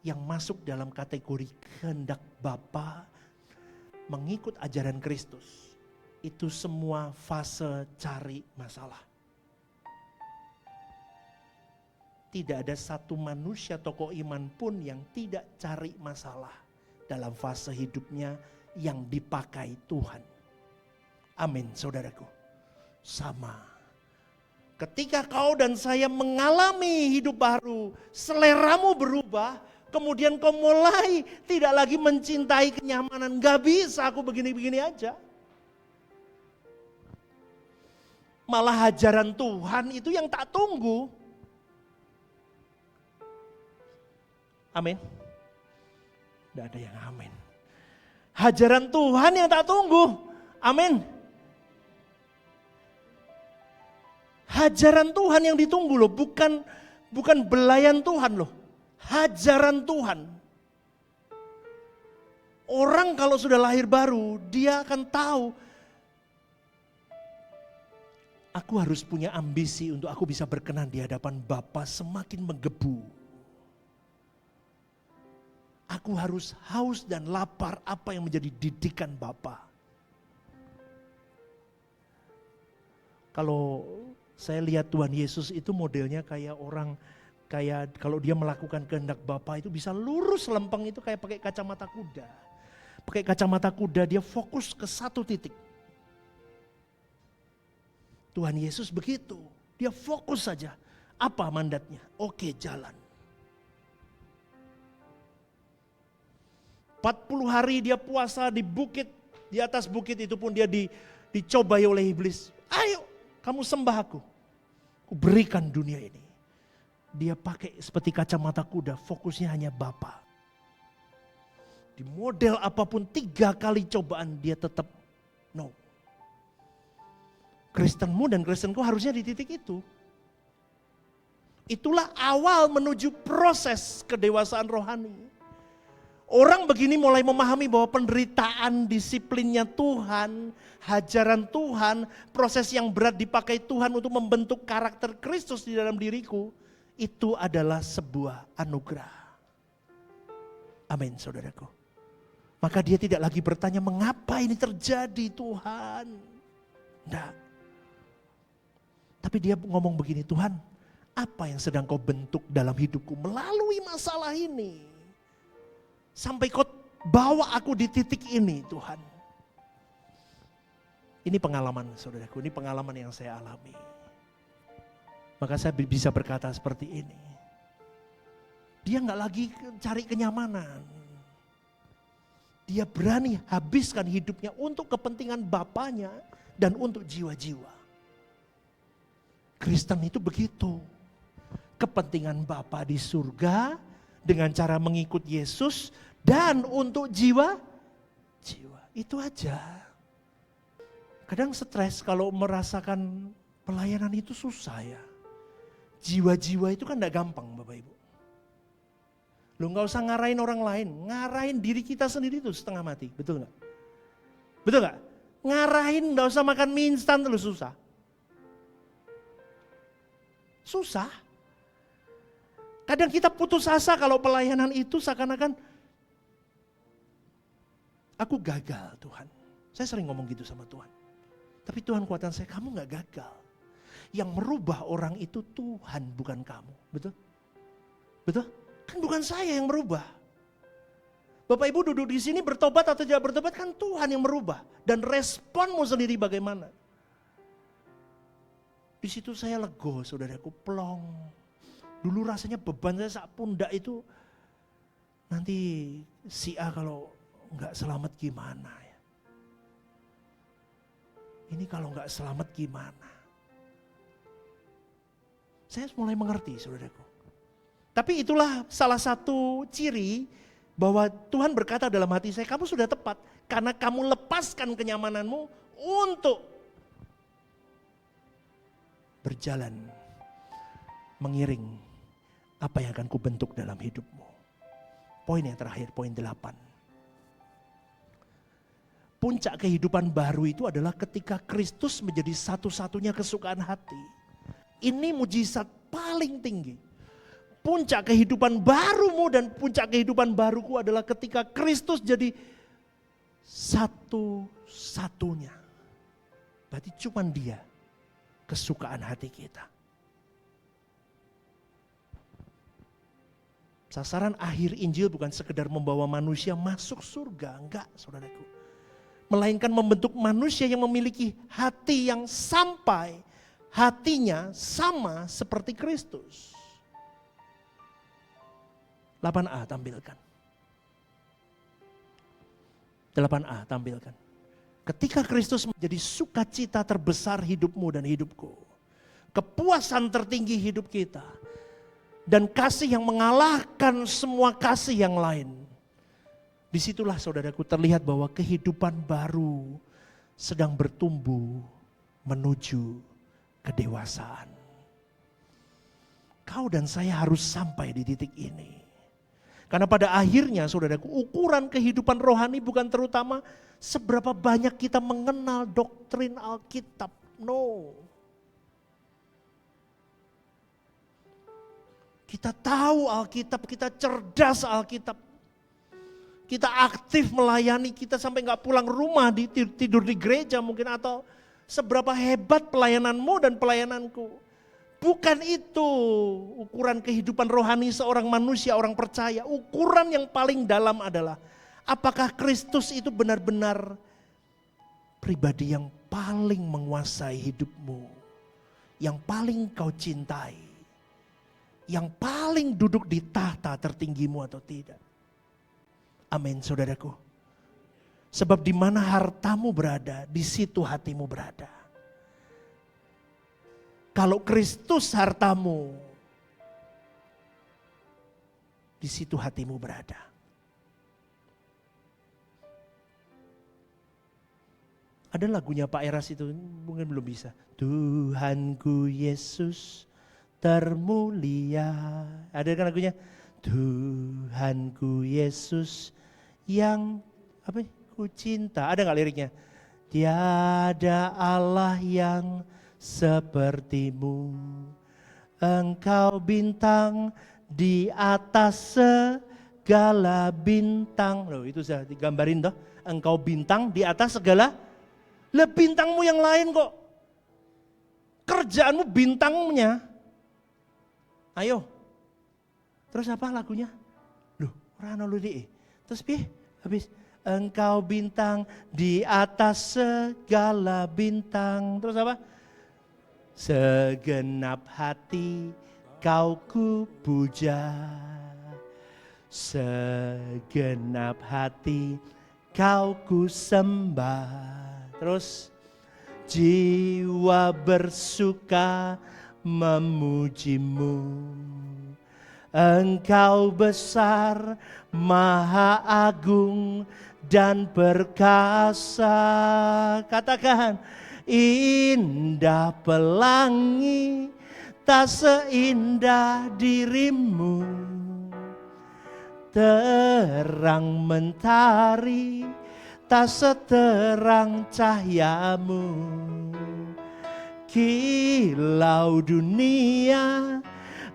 yang masuk dalam kategori kehendak Bapa mengikut ajaran Kristus, itu semua fase cari masalah. Tidak ada satu manusia tokoh iman pun yang tidak cari masalah dalam fase hidupnya yang dipakai Tuhan. Amin saudaraku. Sama. Ketika kau dan saya mengalami hidup baru, seleramu berubah, kemudian kau mulai tidak lagi mencintai kenyamanan. Gak bisa aku begini-begini aja. Malah ajaran Tuhan itu yang tak tunggu. Amin. Tidak ada yang amin. Ajaran Tuhan yang tak tunggu. Amin. Hajaran Tuhan yang ditunggu loh, bukan belayan Tuhan loh. Hajaran Tuhan. Orang kalau sudah lahir baru, dia akan tahu, aku harus punya ambisi untuk aku bisa berkenan di hadapan Bapa semakin menggebu. Aku harus haus dan lapar apa yang menjadi didikan Bapa. Kalau saya lihat Tuhan Yesus itu modelnya kayak orang, kayak kalau dia melakukan kehendak Bapa itu bisa lurus lempeng itu kayak pakai kacamata kuda. Pakai kacamata kuda dia fokus ke satu titik. Tuhan Yesus begitu, dia fokus saja. Apa mandatnya? Oke, jalan. 40 hari dia puasa di bukit, di atas bukit itu pun dia dicobai oleh iblis. Ayo, kamu sembah aku. Aku berikan dunia ini. Dia pakai seperti kacamata kuda, fokusnya hanya Bapa. Di model apapun 3 kali cobaan dia tetap no. Kristenmu dan Kristenku harusnya di titik itu. Itulah awal menuju proses kedewasaan rohani. Orang begini mulai memahami bahwa penderitaan, disiplinnya Tuhan, hajaran Tuhan, proses yang berat dipakai Tuhan untuk membentuk karakter Kristus di dalam diriku, itu adalah sebuah anugerah. Amin, saudaraku. Maka dia tidak lagi bertanya, mengapa ini terjadi Tuhan? Enggak. Tapi dia ngomong begini, Tuhan, apa yang sedang kau bentuk dalam hidupku melalui masalah ini? Sampai kau bawa aku di titik ini Tuhan. Ini pengalaman saudaraku, ini pengalaman yang saya alami. Maka saya bisa berkata seperti ini. Dia gak lagi cari kenyamanan. Dia berani habiskan hidupnya untuk kepentingan Bapaknya dan untuk jiwa-jiwa. Kristen itu begitu. Kepentingan Bapa di surga, dengan cara mengikut Yesus dan untuk jiwa. Itu aja. Kadang stres kalau merasakan pelayanan itu susah ya. Jiwa-jiwa itu kan gak gampang Bapak Ibu. Lu gak usah ngarahin orang lain, ngarahin diri kita sendiri itu setengah mati, betul gak? Betul gak? Ngarahin gak usah makan mie instan terus susah. Susah. Kadang kita putus asa kalau pelayanan itu seakan-akan aku gagal Tuhan. Saya sering ngomong gitu sama Tuhan. Tapi Tuhan kuatan saya, kamu gak gagal. Yang merubah orang itu Tuhan bukan kamu. Betul? Betul? Kan bukan saya yang merubah. Bapak Ibu duduk di sini bertobat atau tidak bertobat kan Tuhan yang merubah. Dan responmu sendiri bagaimana. Di situ saya lego saudaraku, plong. Dulu rasanya beban saya saat pundak itu, nanti si A kalau nggak selamat gimana ya? Ini kalau nggak selamat gimana? Saya mulai mengerti saudaraku. Tapi itulah salah satu ciri bahwa Tuhan berkata dalam hati saya, kamu sudah tepat. Karena kamu lepaskan kenyamananmu untuk berjalan mengiring apa yang akan kubentuk dalam hidupmu. Poin yang terakhir, poin 8. Puncak kehidupan baru itu adalah ketika Kristus menjadi satu-satunya kesukaan hati. Ini mujizat paling tinggi. Puncak kehidupan barumu dan puncak kehidupan baruku adalah ketika Kristus jadi satu-satunya. Berarti cuma dia kesukaan hati kita. Sasaran akhir Injil bukan sekedar membawa manusia masuk surga, enggak saudaraku. Melainkan membentuk manusia yang memiliki hati yang sampai hatinya sama seperti Kristus. 8a tampilkan. 8a tampilkan. Ketika Kristus menjadi sukacita terbesar hidupmu dan hidupku. Kepuasan tertinggi hidup kita. Dan kasih yang mengalahkan semua kasih yang lain. Disitulah saudaraku terlihat bahwa kehidupan baru sedang bertumbuh menuju kedewasaan. Kau dan saya harus sampai di titik ini. Karena pada akhirnya saudaraku, ukuran kehidupan rohani bukan terutama seberapa banyak kita mengenal doktrin Alkitab. No. Kita tahu Alkitab, kita cerdas Alkitab. Kita aktif melayani, kita sampai gak pulang rumah, tidur di gereja mungkin, atau seberapa hebat pelayananmu dan pelayananku. Bukan itu ukuran kehidupan rohani seorang manusia, orang percaya. Ukuran yang paling dalam adalah apakah Kristus itu benar-benar pribadi yang paling menguasai hidupmu. Yang paling kau cintai. Yang paling duduk di tahta tertinggimu atau tidak. Amin saudaraku. Sebab di mana hartamu berada, di situ hatimu berada. Kalau Kristus hartamu, di situ hatimu berada. Ada lagunya Pak Eras itu, mungkin belum bisa. Tuhanku Yesus termulia. Ada kan lagunya? Tuhanku Yesus yang ku cinta. Ada gak liriknya? Tiada Allah yang sepertimu, engkau bintang di atas segala bintang. Loh itu saya digambarin toh, engkau bintang di atas segala. Lah bintangmu yang lain kok. Kerjaanmu bintangnya. Ayo. Terus apa lagunya? Loh, ora ono lho. Terus piye? Habis engkau bintang di atas segala bintang. Terus apa? Segenap hati kau ku puja, segenap hati kau ku sembah. Terus jiwa bersuka memujimu, engkau besar, maha agung dan perkasa. Katakan, indah pelangi, tak seindah dirimu. Terang mentari, tak seterang cahayamu. Kilau dunia,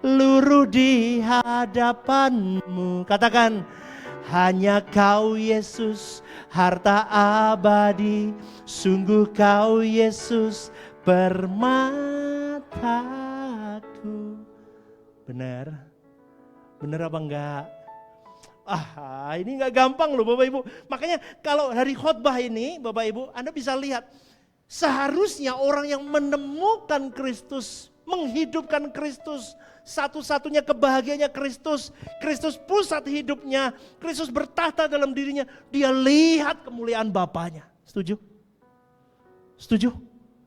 luruh di hadapanmu. Katakan, hanya kau Yesus, harta abadi. Sungguh kau Yesus, permataku. Benar? Benar apa enggak? Ini enggak gampang loh Bapak Ibu. Makanya kalau hari khotbah ini Bapak Ibu, Anda bisa lihat. Seharusnya orang yang menemukan Kristus, menghidupkan Kristus, satu-satunya kebahagiaannya Kristus, Kristus pusat hidupnya, Kristus bertahta dalam dirinya, dia lihat kemuliaan Bapanya. Setuju? Setuju?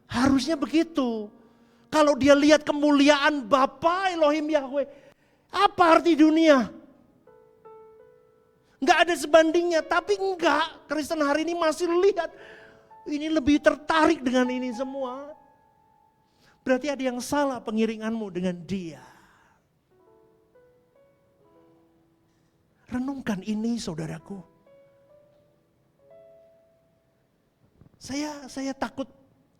Harusnya begitu. Kalau dia lihat kemuliaan Bapa Elohim Yahweh, apa arti dunia? Enggak ada sebandingnya, tapi enggak. Kristen hari ini masih lihat, ini lebih tertarik dengan ini semua. Berarti ada yang salah pengiringanmu dengan dia. Renungkan ini saudaraku. Saya takut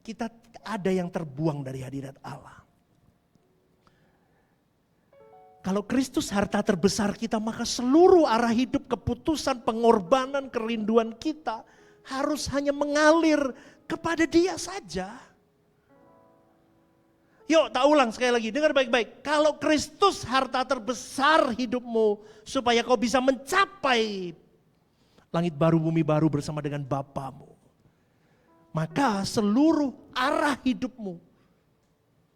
kita ada yang terbuang dari hadirat Allah. Kalau Kristus harta terbesar kita, maka seluruh arah hidup, keputusan, pengorbanan, kerinduan kita harus hanya mengalir kepada Dia saja. Yuk tak ulang sekali lagi, dengar baik-baik. Kalau Kristus harta terbesar hidupmu, supaya kau bisa mencapai langit baru, bumi baru bersama dengan Bapamu, maka seluruh arah hidupmu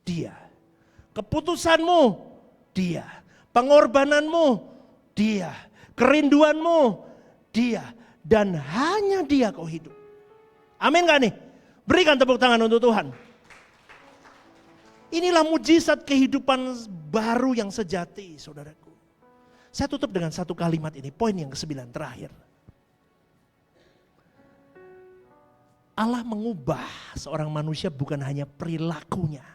Dia. Keputusanmu, Dia. Pengorbananmu, Dia. Kerinduanmu, Dia. Dan hanya Dia kau hidup. Amin gak nih? Berikan tepuk tangan untuk Tuhan. Inilah mujizat kehidupan baru yang sejati, saudaraku. Saya tutup dengan satu kalimat ini, poin yang ke-9 terakhir. Allah mengubah seorang manusia bukan hanya perilakunya.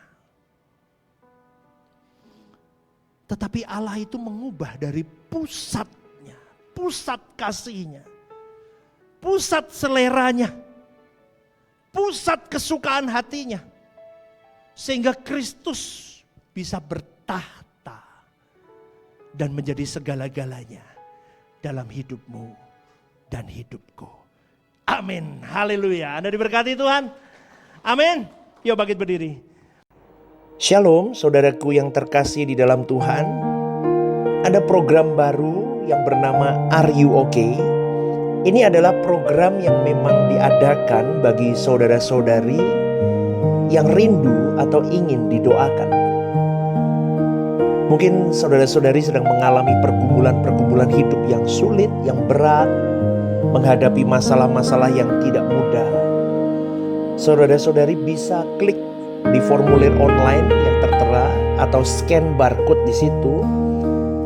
Tetapi Allah itu mengubah dari pusatnya, pusat kasihnya, pusat seleranya, pusat kesukaan hatinya. Sehingga Kristus bisa bertahta dan menjadi segala-galanya dalam hidupmu dan hidupku. Amin. Haleluya. Anda diberkati Tuhan. Amin. Yuk bangkit berdiri. Shalom saudaraku yang terkasih di dalam Tuhan. Ada program baru yang bernama Are You Okay? Ini adalah program yang memang diadakan bagi saudara-saudari yang rindu atau ingin didoakan. Mungkin saudara-saudari sedang mengalami pergumulan-pergumulan hidup yang sulit, yang berat, menghadapi masalah-masalah yang tidak mudah. Saudara-saudari bisa klik di formulir online yang tertera atau scan barcode di situ.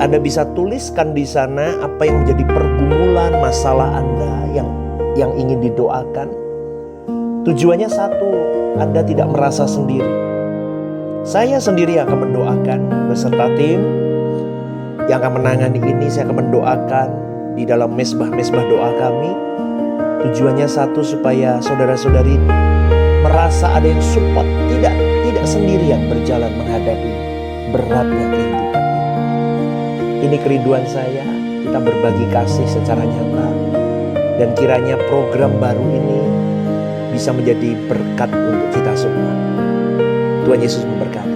Anda bisa tuliskan di sana apa yang menjadi pergumulan masalah Anda yang ingin didoakan. Tujuannya satu, Anda tidak merasa sendiri. Saya sendiri akan mendoakan beserta tim yang akan menangani ini. Saya akan mendoakan di dalam mesbah-mesbah doa kami. Tujuannya satu, supaya saudara-saudari merasa ada yang support, tidak sendirian berjalan menghadapi beratnya kehidupan. Ini kerinduan saya, kita berbagi kasih secara nyata, dan kiranya program baru ini bisa menjadi berkat untuk kita semua. Tuhan Yesus memberkati.